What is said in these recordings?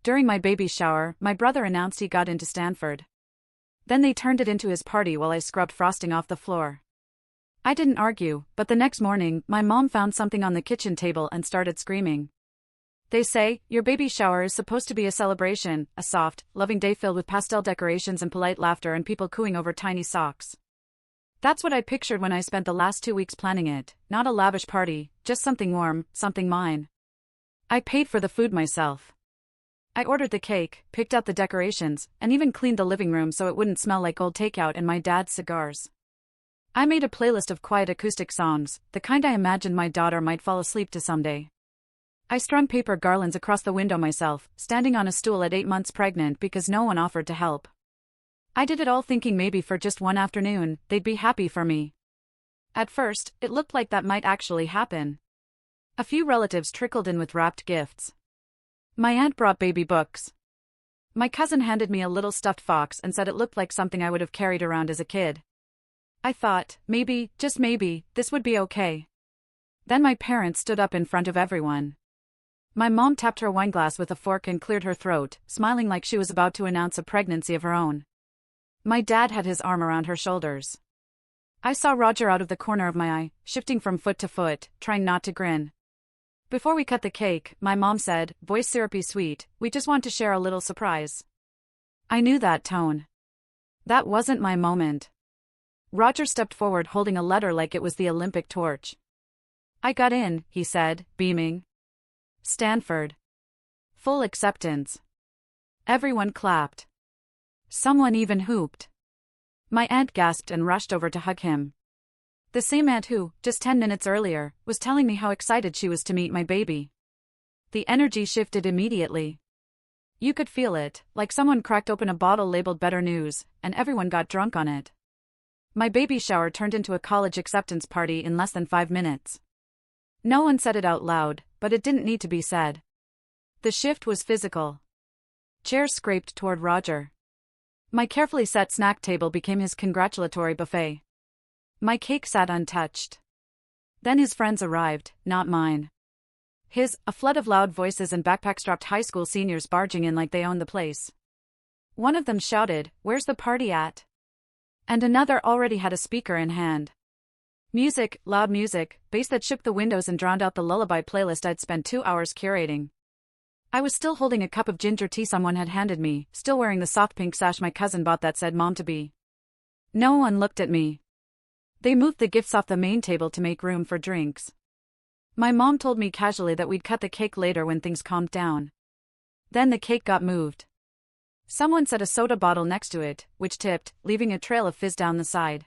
During my baby shower, my brother announced he got into Stanford. Then they turned it into his party while I scrubbed frosting off the floor. I didn't argue, but the next morning, my mom found something on the kitchen table and started screaming. They say, your baby shower is supposed to be a celebration, a soft, loving day filled with pastel decorations and polite laughter and people cooing over tiny socks. That's what I pictured when I spent the last 2 weeks planning it, not a lavish party, just something warm, something mine. I paid for the food myself. I ordered the cake, picked out the decorations, and even cleaned the living room so it wouldn't smell like old takeout and my dad's cigars. I made a playlist of quiet acoustic songs, the kind I imagined my daughter might fall asleep to someday. I strung paper garlands across the window myself, standing on a stool at 8 months pregnant because no one offered to help. I did it all thinking maybe for just one afternoon, they'd be happy for me. At first, it looked like that might actually happen. A few relatives trickled in with wrapped gifts. My aunt brought baby books. My cousin handed me a little stuffed fox and said it looked like something I would have carried around as a kid. I thought, maybe, just maybe, this would be okay. Then my parents stood up in front of everyone. My mom tapped her wineglass with a fork and cleared her throat, smiling like she was about to announce a pregnancy of her own. My dad had his arm around her shoulders. I saw Roger out of the corner of my eye, shifting from foot to foot, trying not to grin. Before we cut the cake, my mom said, voice syrupy sweet, we just want to share a little surprise. I knew that tone. That wasn't my moment. Roger stepped forward holding a letter like it was the Olympic torch. I got in, he said, beaming. Stanford. Full acceptance. Everyone clapped. Someone even whooped. My aunt gasped and rushed over to hug him. The same aunt who, just 10 minutes earlier, was telling me how excited she was to meet my baby. The energy shifted immediately. You could feel it, like someone cracked open a bottle labeled Better News, and everyone got drunk on it. My baby shower turned into a college acceptance party in less than 5 minutes. No one said it out loud, but it didn't need to be said. The shift was physical. Chairs scraped toward Roger. My carefully set snack table became his congratulatory buffet. My cake sat untouched. Then his friends arrived, not mine. A flood of loud voices and backpack-strapped high school seniors barging in like they owned the place. One of them shouted, "Where's the party at?" And another already had a speaker in hand. Music, loud music, bass that shook the windows and drowned out the lullaby playlist I'd spent 2 hours curating. I was still holding a cup of ginger tea someone had handed me, still wearing the soft pink sash my cousin bought that said Mom-to-be. No one looked at me. They moved the gifts off the main table to make room for drinks. My mom told me casually that we'd cut the cake later when things calmed down. Then the cake got moved. Someone set a soda bottle next to it, which tipped, leaving a trail of fizz down the side.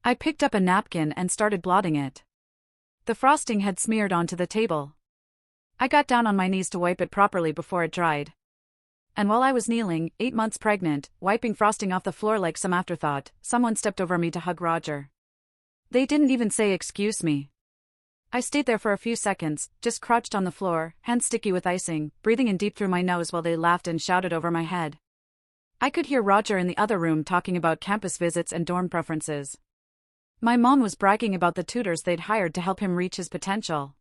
I picked up a napkin and started blotting it. The frosting had smeared onto the table. I got down on my knees to wipe it properly before it dried. And while I was kneeling, 8 months pregnant, wiping frosting off the floor like some afterthought, someone stepped over me to hug Roger. They didn't even say excuse me. I stayed there for a few seconds, just crouched on the floor, hands sticky with icing, breathing in deep through my nose while they laughed and shouted over my head. I could hear Roger in the other room talking about campus visits and dorm preferences. My mom was bragging about the tutors they'd hired to help him reach his potential.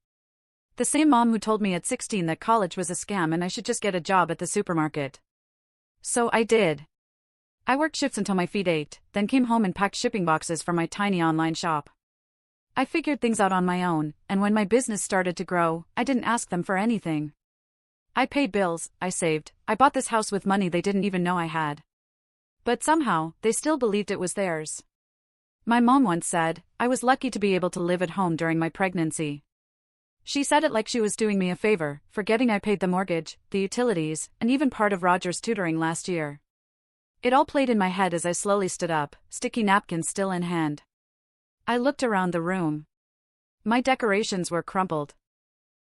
The same mom who told me at 16 that college was a scam and I should just get a job at the supermarket. So I did. I worked shifts until my feet ached, then came home and packed shipping boxes for my tiny online shop. I figured things out on my own, and when my business started to grow, I didn't ask them for anything. I paid bills, I saved, I bought this house with money they didn't even know I had. But somehow, they still believed it was theirs. My mom once said, I was lucky to be able to live at home during my pregnancy. She said it like she was doing me a favor, forgetting I paid the mortgage, the utilities, and even part of Roger's tutoring last year. It all played in my head as I slowly stood up, sticky napkins still in hand. I looked around the room. My decorations were crumpled.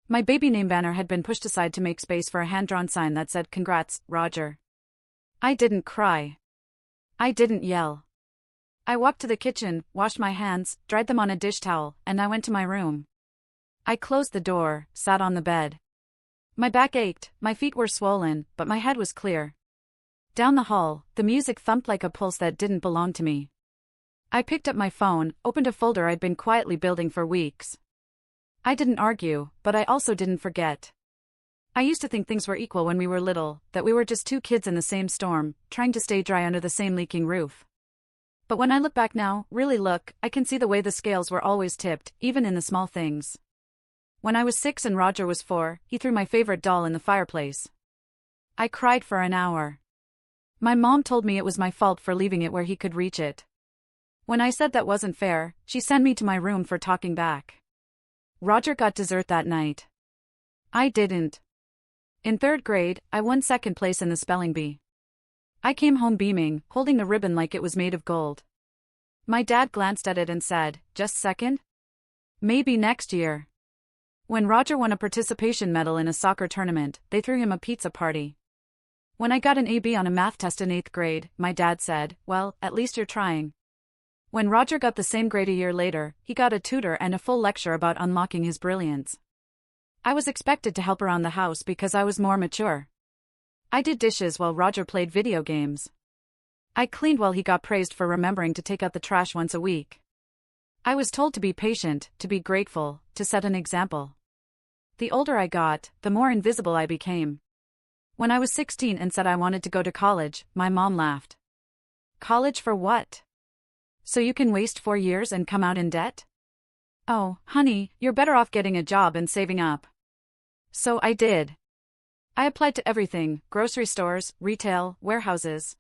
My baby name banner had been pushed aside to make space for a hand-drawn sign that said, "Congrats, Roger." I didn't cry. I didn't yell. I walked to the kitchen, washed my hands, dried them on a dish towel, and I went to my room. I closed the door, sat on the bed. My back ached, my feet were swollen, but my head was clear. Down the hall, the music thumped like a pulse that didn't belong to me. I picked up my phone, opened a folder I'd been quietly building for weeks. I didn't argue, but I also didn't forget. I used to think things were equal when we were little, that we were just two kids in the same storm, trying to stay dry under the same leaking roof. But when I look back now, really look, I can see the way the scales were always tipped, even in the small things. When I was 6 and Roger was 4, he threw my favorite doll in the fireplace. I cried for an hour. My mom told me it was my fault for leaving it where he could reach it. When I said that wasn't fair, she sent me to my room for talking back. Roger got dessert that night. I didn't. In 3rd grade, I won 2nd place in the spelling bee. I came home beaming, holding the ribbon like it was made of gold. My dad glanced at it and said, "Just 2nd? Maybe next year." When Roger won a participation medal in a soccer tournament, they threw him a pizza party. When I got an AB on a math test in 8th grade, my dad said, "Well, at least you're trying." When Roger got the same grade a year later, he got a tutor and a full lecture about unlocking his brilliance. I was expected to help around the house because I was more mature. I did dishes while Roger played video games. I cleaned while he got praised for remembering to take out the trash once a week. I was told to be patient, to be grateful, to set an example. The older I got, the more invisible I became. When I was 16 and said I wanted to go to college, my mom laughed. "College for what? So you can waste 4 years and come out in debt? Oh, honey, you're better off getting a job and saving up." So I did. I applied to everything: grocery stores, retail, warehouses.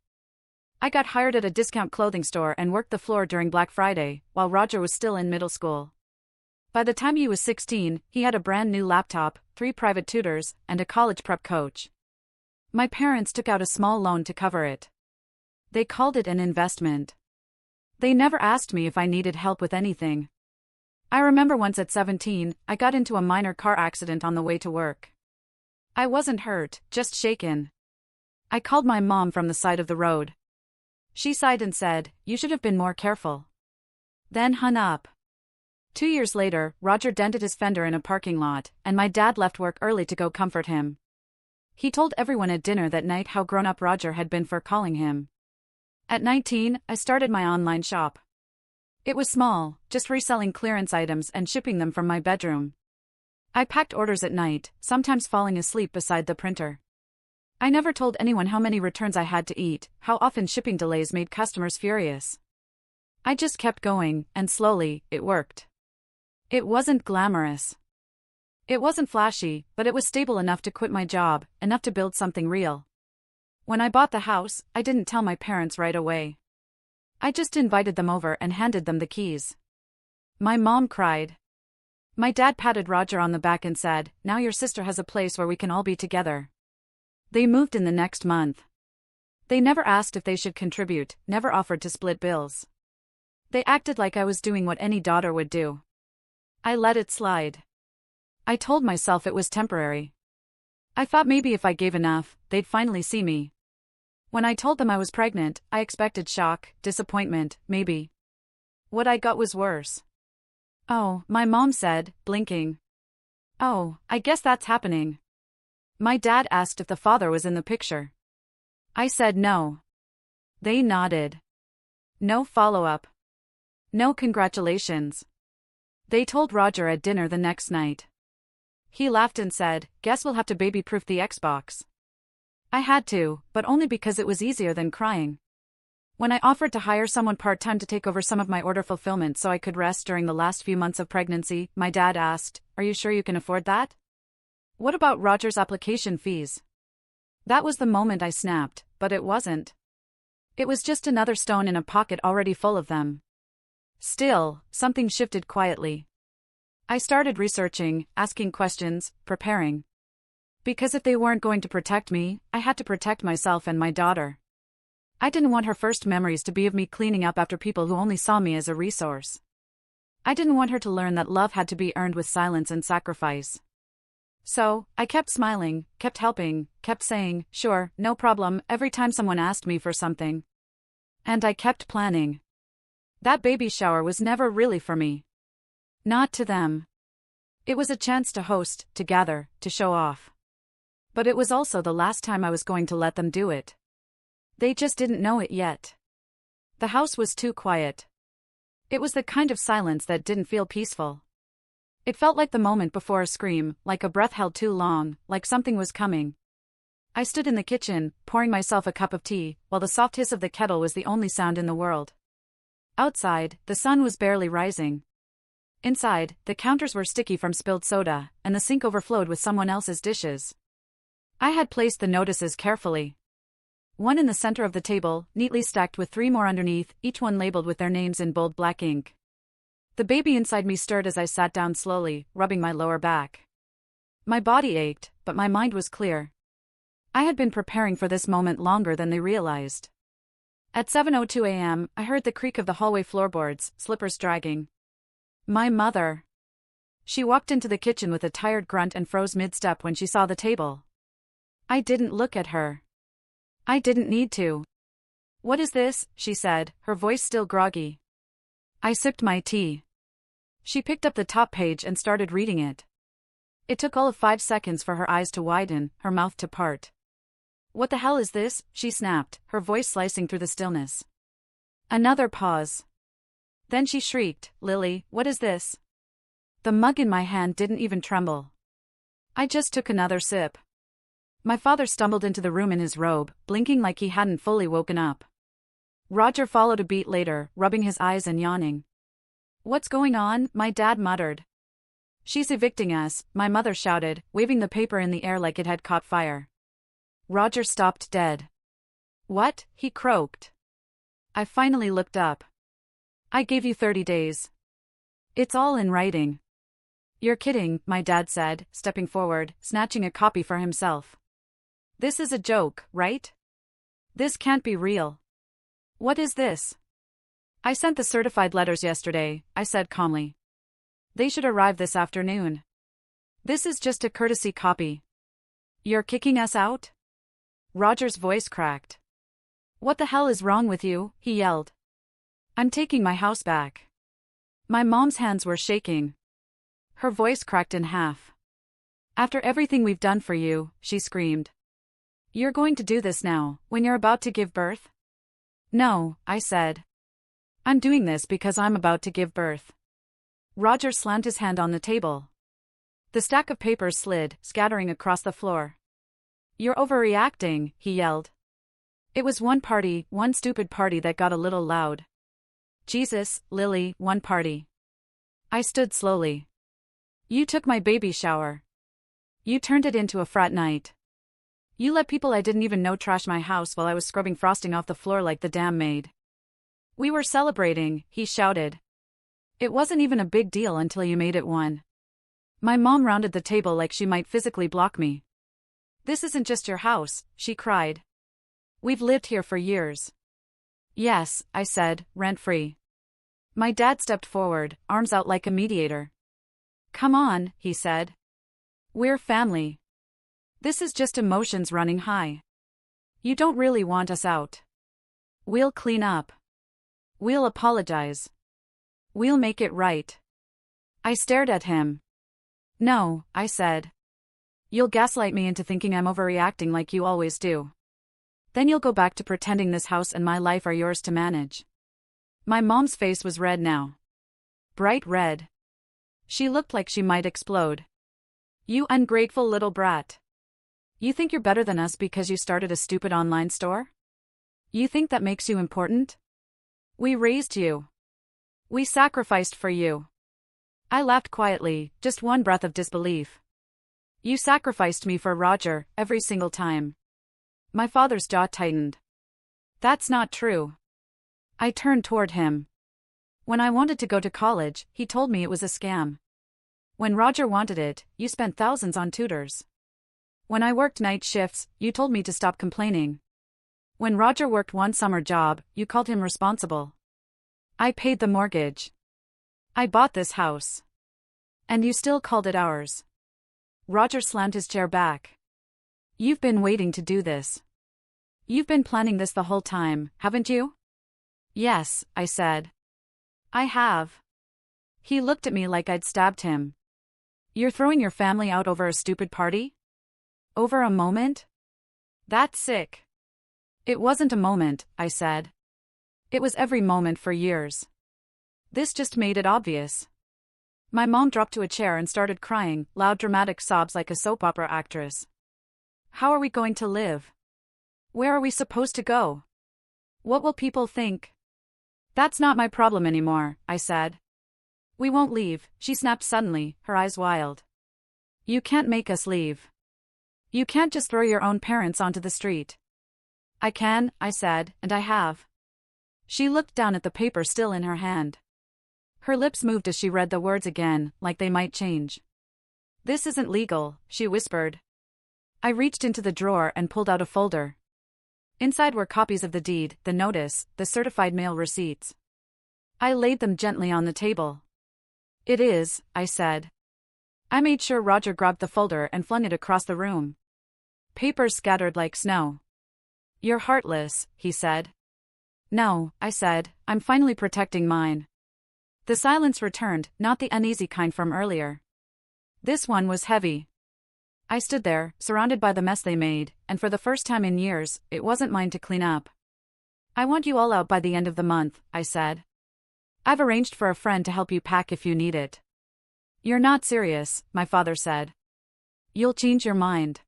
I got hired at a discount clothing store and worked the floor during Black Friday, while Roger was still in middle school. By the time he was 16, he had a brand new laptop, 3 private tutors, and a college prep coach. My parents took out a small loan to cover it. They called it an investment. They never asked me if I needed help with anything. I remember once at 17, I got into a minor car accident on the way to work. I wasn't hurt, just shaken. I called my mom from the side of the road. She sighed and said, "You should have been more careful." Then hung up. 2 years later, Roger dented his fender in a parking lot, and my dad left work early to go comfort him. He told everyone at dinner that night how grown-up Roger had been for calling him. At 19, I started my online shop. It was small, just reselling clearance items and shipping them from my bedroom. I packed orders at night, sometimes falling asleep beside the printer. I never told anyone how many returns I had to eat, how often shipping delays made customers furious. I just kept going, and slowly, it worked. It wasn't glamorous. It wasn't flashy, but it was stable enough to quit my job, enough to build something real. When I bought the house, I didn't tell my parents right away. I just invited them over and handed them the keys. My mom cried. My dad patted Roger on the back and said, "Now your sister has a place where we can all be together." They moved in the next month. They never asked if they should contribute, never offered to split bills. They acted like I was doing what any daughter would do. I let it slide. I told myself it was temporary. I thought maybe if I gave enough, they'd finally see me. When I told them I was pregnant, I expected shock, disappointment, maybe. What I got was worse. "Oh," my mom said, blinking. "Oh, I guess that's happening." My dad asked if the father was in the picture. I said no. They nodded. No follow-up. No congratulations. They told Roger at dinner the next night. He laughed and said, "Guess we'll have to baby-proof the Xbox." I had to, but only because it was easier than crying. When I offered to hire someone part-time to take over some of my order fulfillment so I could rest during the last few months of pregnancy, my dad asked, "Are you sure you can afford that? What about Roger's application fees?" That was the moment I snapped, but it wasn't. It was just another stone in a pocket already full of them. Still, something shifted quietly. I started researching, asking questions, preparing. Because if they weren't going to protect me, I had to protect myself and my daughter. I didn't want her first memories to be of me cleaning up after people who only saw me as a resource. I didn't want her to learn that love had to be earned with silence and sacrifice. So, I kept smiling, kept helping, kept saying, "Sure, no problem," every time someone asked me for something. And I kept planning. That baby shower was never really for me. Not to them. It was a chance to host, to gather, to show off. But it was also the last time I was going to let them do it. They just didn't know it yet. The house was too quiet. It was the kind of silence that didn't feel peaceful. It felt like the moment before a scream, like a breath held too long, like something was coming. I stood in the kitchen, pouring myself a cup of tea, while the soft hiss of the kettle was the only sound in the world. Outside, the sun was barely rising. Inside, the counters were sticky from spilled soda, and the sink overflowed with someone else's dishes. I had placed the notices carefully. One in the center of the table, neatly stacked with 3 more underneath, each one labeled with their names in bold black ink. The baby inside me stirred as I sat down slowly, rubbing my lower back. My body ached, but my mind was clear. I had been preparing for this moment longer than they realized. At 7:02 a.m., I heard the creak of the hallway floorboards, slippers dragging. My mother. She walked into the kitchen with a tired grunt and froze mid-step when she saw the table. I didn't look at her. I didn't need to. "What is this?" she said, her voice still groggy. I sipped my tea. She picked up the top page and started reading it. It took all of 5 seconds for her eyes to widen, her mouth to part. "What the hell is this?" she snapped, her voice slicing through the stillness. Another pause. Then she shrieked, "Lily, what is this?" The mug in my hand didn't even tremble. I just took another sip. My father stumbled into the room in his robe, blinking like he hadn't fully woken up. Roger followed a beat later, rubbing his eyes and yawning. "What's going on?" my dad muttered. "She's evicting us," my mother shouted, waving the paper in the air like it had caught fire. Roger stopped dead. "What?" he croaked. I finally looked up. "I gave you 30 days. It's all in writing." "You're kidding," my dad said, stepping forward, snatching a copy for himself. "This is a joke, right? This can't be real." "What is this?" "I sent the certified letters yesterday," I said calmly. "They should arrive this afternoon. This is just a courtesy copy." "You're kicking us out?" Roger's voice cracked. "What the hell is wrong with you?" he yelled. "I'm taking my house back." My mom's hands were shaking. Her voice cracked in half. "After everything we've done for you," she screamed. "You're going to do this now, when you're about to give birth?" "No," I said. "I'm doing this because I'm about to give birth." Roger slammed his hand on the table. The stack of papers slid, scattering across the floor. "You're overreacting," he yelled. It was one stupid party that got a little loud. "Jesus, Lily, one party." I stood slowly. "You took my baby shower. You turned it into a frat night. You let people I didn't even know trash my house while I was scrubbing frosting off the floor like the damn maid." "We were celebrating," he shouted. "It wasn't even a big deal until you made it one." My mom rounded the table like she might physically block me. "This isn't just your house," she cried. "We've lived here for years." "Yes," I said, rent-free. My dad stepped forward, arms out like a mediator. "Come on," he said. "We're family. This is just emotions running high. You don't really want us out. We'll clean up. We'll apologize. We'll make it right." I stared at him. "No," I said. "You'll gaslight me into thinking I'm overreacting like you always do. Then you'll go back to pretending this house and my life are yours to manage." My mom's face was red now. Bright red. She looked like she might explode. "You ungrateful little brat. You think you're better than us because you started a stupid online store? You think that makes you important? We raised you. We sacrificed for you." I laughed quietly, just one breath of disbelief. "You sacrificed me for Roger, every single time." My father's jaw tightened. "That's not true." I turned toward him. "When I wanted to go to college, he told me it was a scam. When Roger wanted it, you spent thousands on tutors. When I worked night shifts, you told me to stop complaining. When Roger worked one summer job, you called him responsible. I paid the mortgage. I bought this house. And you still called it ours." Roger slammed his chair back. "You've been waiting to do this. You've been planning this the whole time, haven't you?" "Yes," I said. "I have." He looked at me like I'd stabbed him. "You're throwing your family out over a stupid party? Over a moment? That's sick." "It wasn't a moment," I said. "It was every moment for years. This just made it obvious." My mom dropped to a chair and started crying, loud dramatic sobs like a soap opera actress. How are we going to live? Where are we supposed to go? What will people think? That's not my problem anymore, I said. We won't leave, she snapped suddenly, her eyes wild. You can't make us leave. You can't just throw your own parents onto the street. I can, I said, and I have. She looked down at the paper still in her hand. Her lips moved as she read the words again, like they might change. This isn't legal, she whispered. I reached into the drawer and pulled out a folder. Inside were copies of the deed, the notice, the certified mail receipts. I laid them gently on the table. It is, I said. I made sure Roger grabbed the folder and flung it across the room. Papers scattered like snow. You're heartless, he said. No, I said, I'm finally protecting mine. The silence returned, not the uneasy kind from earlier. This one was heavy. I stood there, surrounded by the mess they made, and for the first time in years, it wasn't mine to clean up. I want you all out by the end of the month, I said. I've arranged for a friend to help you pack if you need it. You're not serious, my father said. You'll change your mind.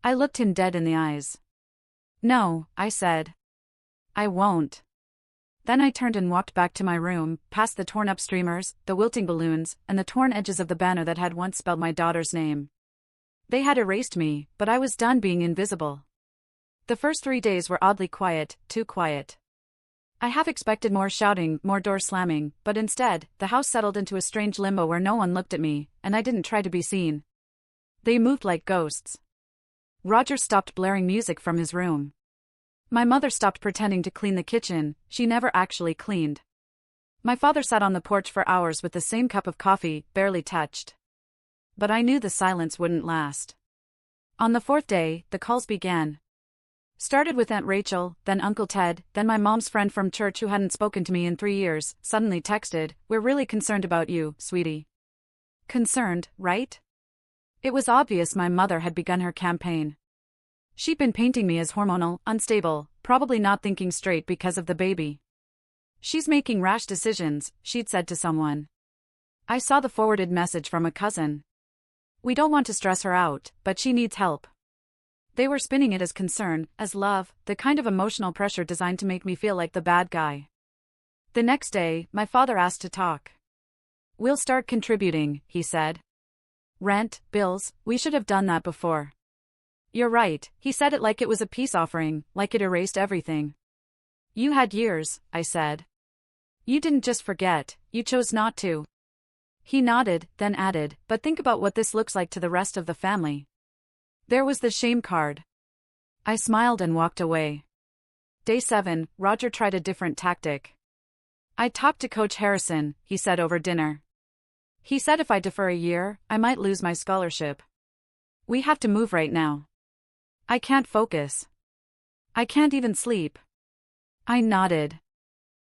I looked him dead in the eyes. No, I said. I won't. Then I turned and walked back to my room, past the torn-up streamers, the wilting balloons, and the torn edges of the banner that had once spelled my daughter's name. They had erased me, but I was done being invisible. The first 3 days were oddly quiet, too quiet. I half expected more shouting, more door slamming, but instead, the house settled into a strange limbo where no one looked at me, and I didn't try to be seen. They moved like ghosts. Roger stopped blaring music from his room. My mother stopped pretending to clean the kitchen, she never actually cleaned. My father sat on the porch for hours with the same cup of coffee, barely touched. But I knew the silence wouldn't last. On the 4th day, the calls began. Started with Aunt Rachel, then Uncle Ted, then my mom's friend from church who hadn't spoken to me in 3 years, suddenly texted, "We're really concerned about you, sweetie." Concerned, right? It was obvious my mother had begun her campaign. She'd been painting me as hormonal, unstable, probably not thinking straight because of the baby. She's making rash decisions, she'd said to someone. I saw the forwarded message from a cousin. We don't want to stress her out, but she needs help. They were spinning it as concern, as love, the kind of emotional pressure designed to make me feel like the bad guy. The next day, my father asked to talk. We'll start contributing, he said. Rent, bills, we should have done that before. You're right, he said it like it was a peace offering, like it erased everything. You had years, I said. You didn't just forget, you chose not to. He nodded, then added, but think about what this looks like to the rest of the family. There was the shame card. I smiled and walked away. Day 7, Roger tried a different tactic. I talked to Coach Harrison, he said over dinner. He said if I defer a year, I might lose my scholarship. We have to move right now. I can't focus. I can't even sleep. I nodded.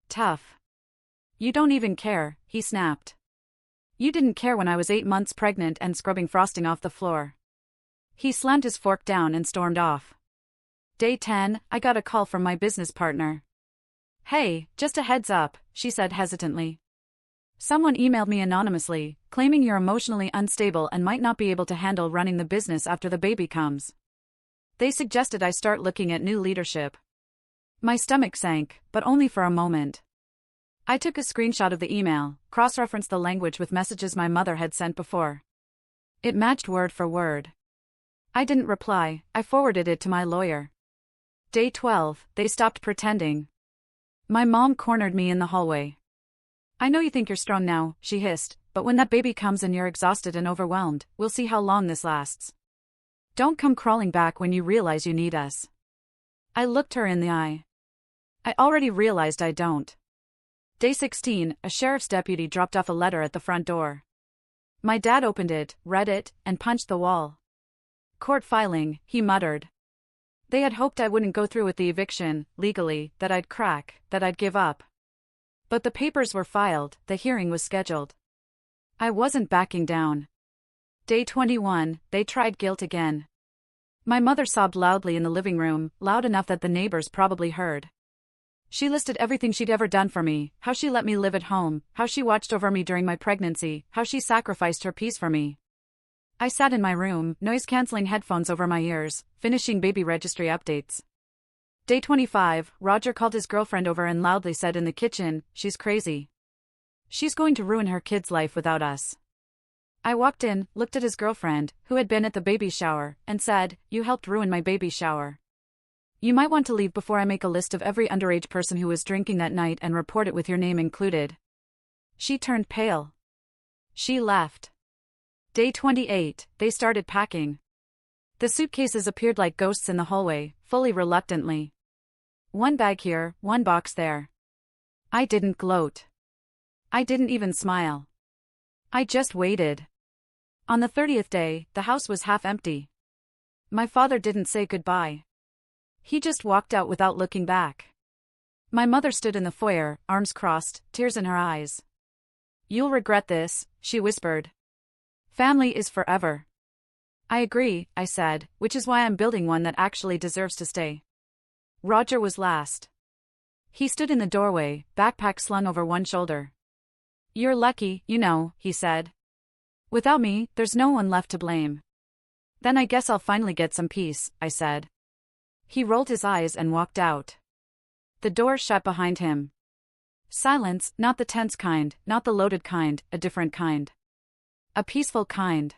Tough. You don't even care, he snapped. You didn't care when I was 8 months pregnant and scrubbing frosting off the floor. He slammed his fork down and stormed off. Day 10, I got a call from my business partner. Hey, just a heads up, she said hesitantly. Someone emailed me anonymously, claiming you're emotionally unstable and might not be able to handle running the business after the baby comes. They suggested I start looking at new leadership. My stomach sank, but only for a moment. I took a screenshot of the email, cross-referenced the language with messages my mother had sent before. It matched word for word. I didn't reply, I forwarded it to my lawyer. Day 12, they stopped pretending. My mom cornered me in the hallway. I know you think you're strong now, she hissed, but when that baby comes and you're exhausted and overwhelmed, we'll see how long this lasts. Don't come crawling back when you realize you need us. I looked her in the eye. I already realized I don't. Day 16, a sheriff's deputy dropped off a letter at the front door. My dad opened it, read it, and punched the wall. Court filing, he muttered. They had hoped I wouldn't go through with the eviction, legally, that I'd crack, that I'd give up. But the papers were filed, the hearing was scheduled. I wasn't backing down. Day 21, they tried guilt again. My mother sobbed loudly in the living room, loud enough that the neighbors probably heard. She listed everything she'd ever done for me, how she let me live at home, how she watched over me during my pregnancy, how she sacrificed her peace for me. I sat in my room, noise-canceling headphones over my ears, finishing baby registry updates. Day 25, Roger called his girlfriend over and loudly said in the kitchen, "She's crazy. She's going to ruin her kid's life without us." I walked in, looked at his girlfriend, who had been at the baby shower, and said, "You helped ruin my baby shower. You might want to leave before I make a list of every underage person who was drinking that night and report it with your name included." She turned pale. She left. Day 28, they started packing. The suitcases appeared like ghosts in the hallway, fully reluctantly. One bag here, one box there. I didn't gloat. I didn't even smile. I just waited. On the 30th day, the house was half empty. My father didn't say goodbye. He just walked out without looking back. My mother stood in the foyer, arms crossed, tears in her eyes. "You'll regret this," she whispered. "Family is forever." "I agree," I said, "which is why I'm building one that actually deserves to stay." Roger was last. He stood in the doorway, backpack slung over one shoulder. "You're lucky, you know," he said. "Without me, there's no one left to blame." "Then I guess I'll finally get some peace," I said. He rolled his eyes and walked out. The door shut behind him. Silence, not the tense kind, not the loaded kind, a different kind. A peaceful kind.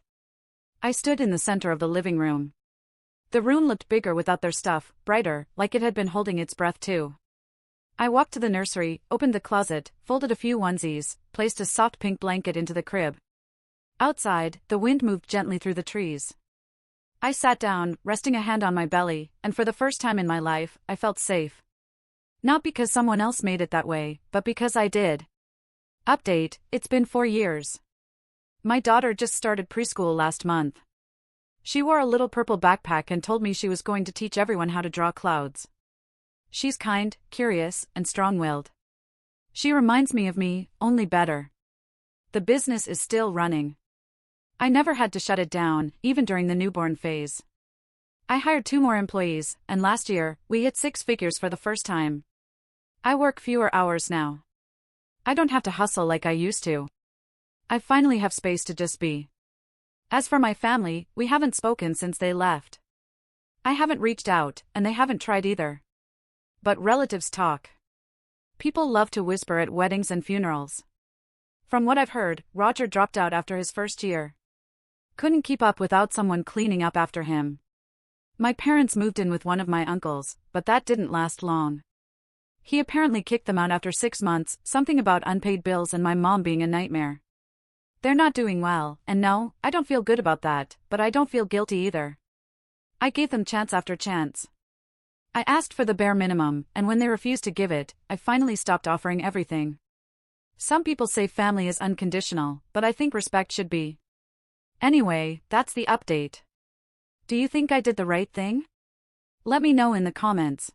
I stood in the center of the living room. The room looked bigger without their stuff, brighter, like it had been holding its breath too. I walked to the nursery, opened the closet, folded a few onesies, placed a soft pink blanket into the crib. Outside, the wind moved gently through the trees. I sat down, resting a hand on my belly, and for the first time in my life, I felt safe. Not because someone else made it that way, but because I did. Update, it's been 4 years. My daughter just started preschool last month. She wore a little purple backpack and told me she was going to teach everyone how to draw clouds. She's kind, curious, and strong-willed. She reminds me of me, only better. The business is still running. I never had to shut it down, even during the newborn phase. I hired 2 more employees, and last year, we hit 6 figures for the first time. I work fewer hours now. I don't have to hustle like I used to. I finally have space to just be. As for my family, we haven't spoken since they left. I haven't reached out, and they haven't tried either. But relatives talk. People love to whisper at weddings and funerals. From what I've heard, Roger dropped out after his first year. Couldn't keep up without someone cleaning up after him. My parents moved in with one of my uncles, but that didn't last long. He apparently kicked them out after 6 months, something about unpaid bills and my mom being a nightmare. They're not doing well, and no, I don't feel good about that, but I don't feel guilty either. I gave them chance after chance. I asked for the bare minimum, and when they refused to give it, I finally stopped offering everything. Some people say family is unconditional, but I think respect should be. Anyway, that's the update. Do you think I did the right thing? Let me know in the comments.